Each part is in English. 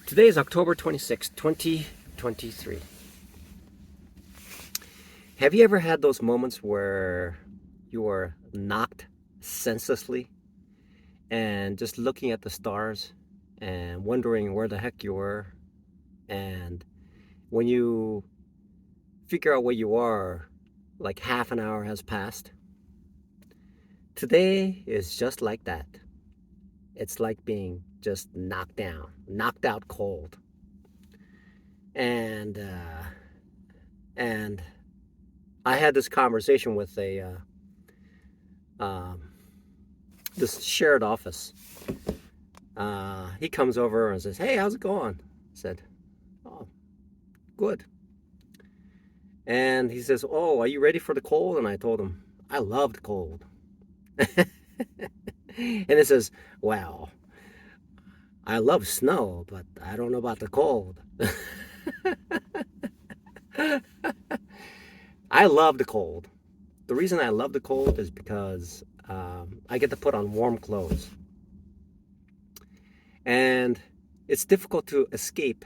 Today is October 26th, 2023. Have you ever had those moments where you were knocked senselessly and just looking at the stars and wondering where the heck you were? And when you figure out where you are, like half an hour has passed. Today is just like that. It's like being just knocked down, knocked out cold. And and I had this conversation with um, this shared office. He comes over and says, "Hey, how's it going?" I said, "Oh, good." And he says, "Oh, are you ready for the cold?" And I told him, "I love the cold." And he says, "Well, I love snow, but I don't know about the cold." I love the cold. The reason I love the cold is because I get to put on warm clothes. And it's difficult to escape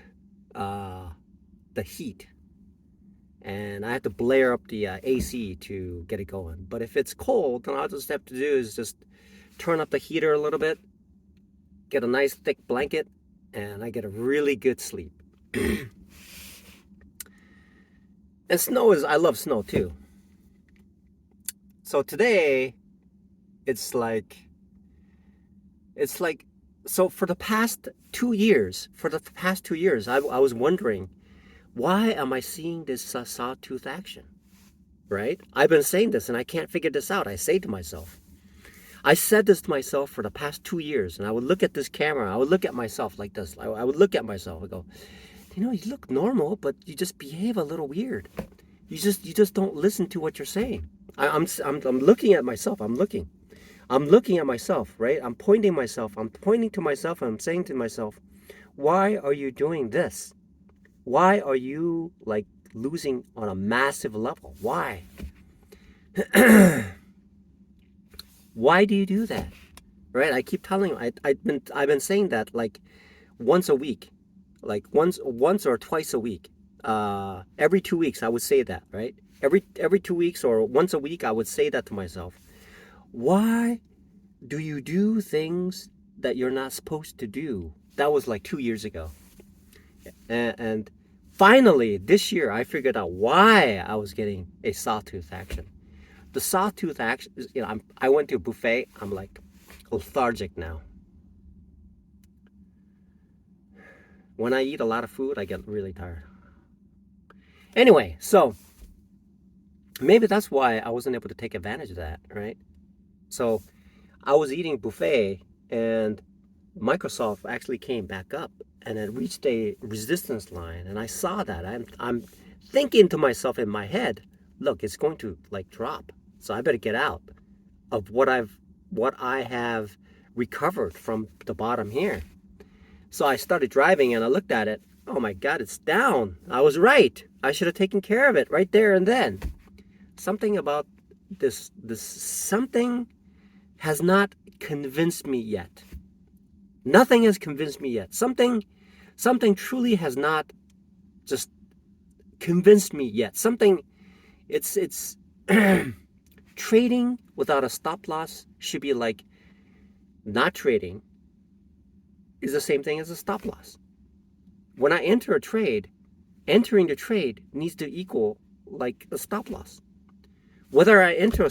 the heat. And I have to blare up the AC to get it going. But if it's cold, then all I just have to do is just turn up the heater a little bit, get a nice thick blanket, and I get a really good sleep. And I love snow too. So today, it's like, so for the past 2 years, I was wondering, why am I seeing this sawtooth action? Right? I've been saying this and I can't figure this out. I said this to myself for the past 2 years, and I would look at this camera. I would look at myself like this. I would look at myself and go, you look normal, but you just behave a little weird. You just don't listen to what you're saying. I'm looking at myself. I'm looking at myself, right? I'm pointing to myself, and I'm saying to myself, why are you doing this? Why are you like losing on a massive level? Why? Why do you do that? Right? I keep telling you, I've been saying that like once a week, like once or twice a week. Every 2 weeks I would say that, right? Every 2 weeks or once a week I would say that to myself. Why do you do things that you're not supposed to do? That was like 2 years ago. And finally, this year, I figured out why I was getting a sawtooth action. The sawtooth action, I went to a buffet. I'm like lethargic now. When I eat a lot of food, I get really tired. Anyway, so maybe that's why I wasn't able to take advantage of that, right? So I was eating buffet, and Microsoft actually came back up, and it reached a resistance line, and I saw that. I'm thinking to myself in my head, look, it's going to like drop, so I better get out of what I have recovered from the bottom here. So I started driving, and I looked at it. Oh my God, it's down. I was right. I should have taken care of it right there and then. Something about this something has not convinced me yet. Nothing has convinced me yet. Something truly has not just convinced me yet. It's trading without a stop loss should be like not trading is the same thing as a stop loss. When I enter a trade, entering the trade needs to equal like a stop loss. Whether I enter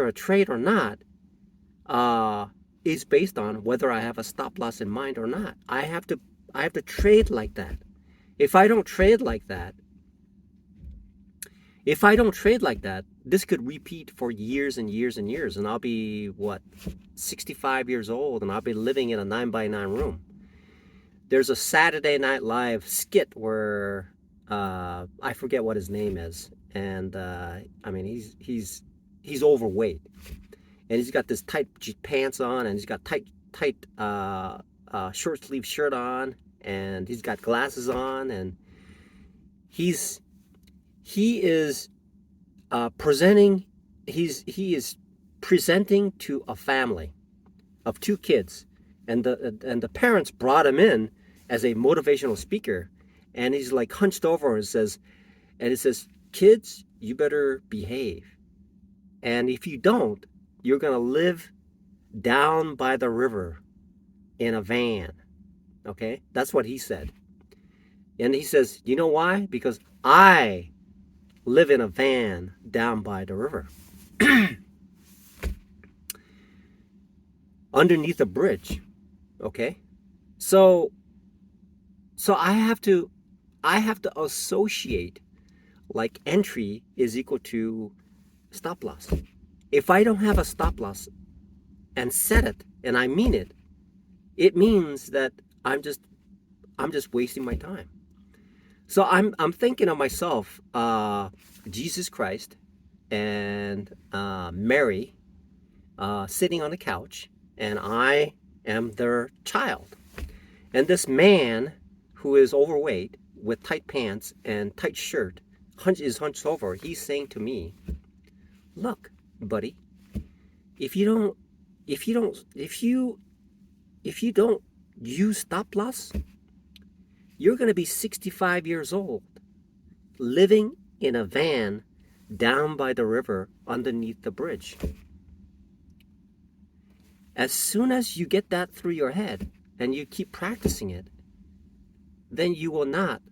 a trade or not, is based on whether I have a stop loss in mind or not. I have to trade like that. If I don't trade like that, this could repeat for years and years and years, and I'll be 65 years old, and I'll be living in a 9x9 room. There's a Saturday Night Live skit where I forget what his name is, and he's overweight. And he's got this tight pants on, and he's got tight short sleeve shirt on, and he's got glasses on, and he is presenting to a family of two kids, and the parents brought him in as a motivational speaker, and he's like hunched over and it says, kids, you better behave. And if you don't, you're going to live down by the river in a van. Okay? That's what he said. And he says, you know why? Because I live in a van down by the river. Underneath a bridge. Okay? So I have to associate like entry is equal to stop loss. If I don't have a stop loss and set it, and I mean it, it means that I'm just wasting my time. So I'm thinking of myself, Jesus Christ and Mary sitting on the couch, and I am their child. And this man who is overweight with tight pants and tight shirt is hunched over. He's saying to me, look, buddy, if you don't use stop loss, you're going to be 65 years old living in a van down by the river underneath the bridge. As soon as you get that through your head and you keep practicing it, then you will not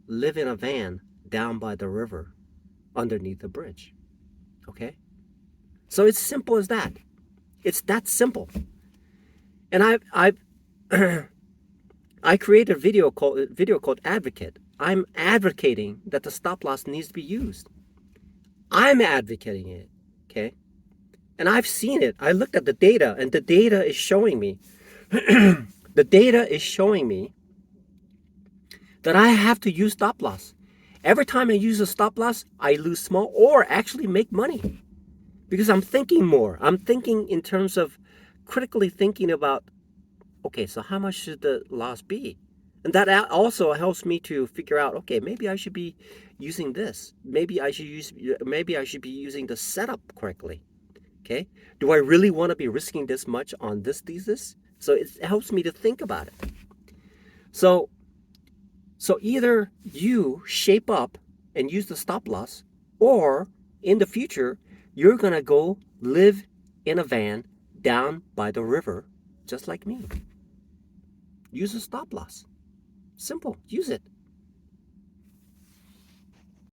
live in a van down by the river underneath the bridge. Okay? So it's simple as that. It's that simple. And I've I created a video called Advocate. I'm advocating that the stop loss needs to be used. I'm advocating it. Okay? And I've seen it. I looked at the data, and the data is showing me that I have to use stop loss. Every time I use a stop loss, I lose small or actually make money. Because I'm thinking more. I'm thinking in terms of critically thinking about, okay, so how much should the loss be? And that also helps me to figure out, okay, maybe I should be using this. Maybe I should be using the setup correctly. Okay? Do I really want to be risking this much on this thesis? So it helps me to think about it. So either you shape up and use the stop loss, or in the future, you're going to go live in a van down by the river, just like me. Use a stop loss. Simple. Use it.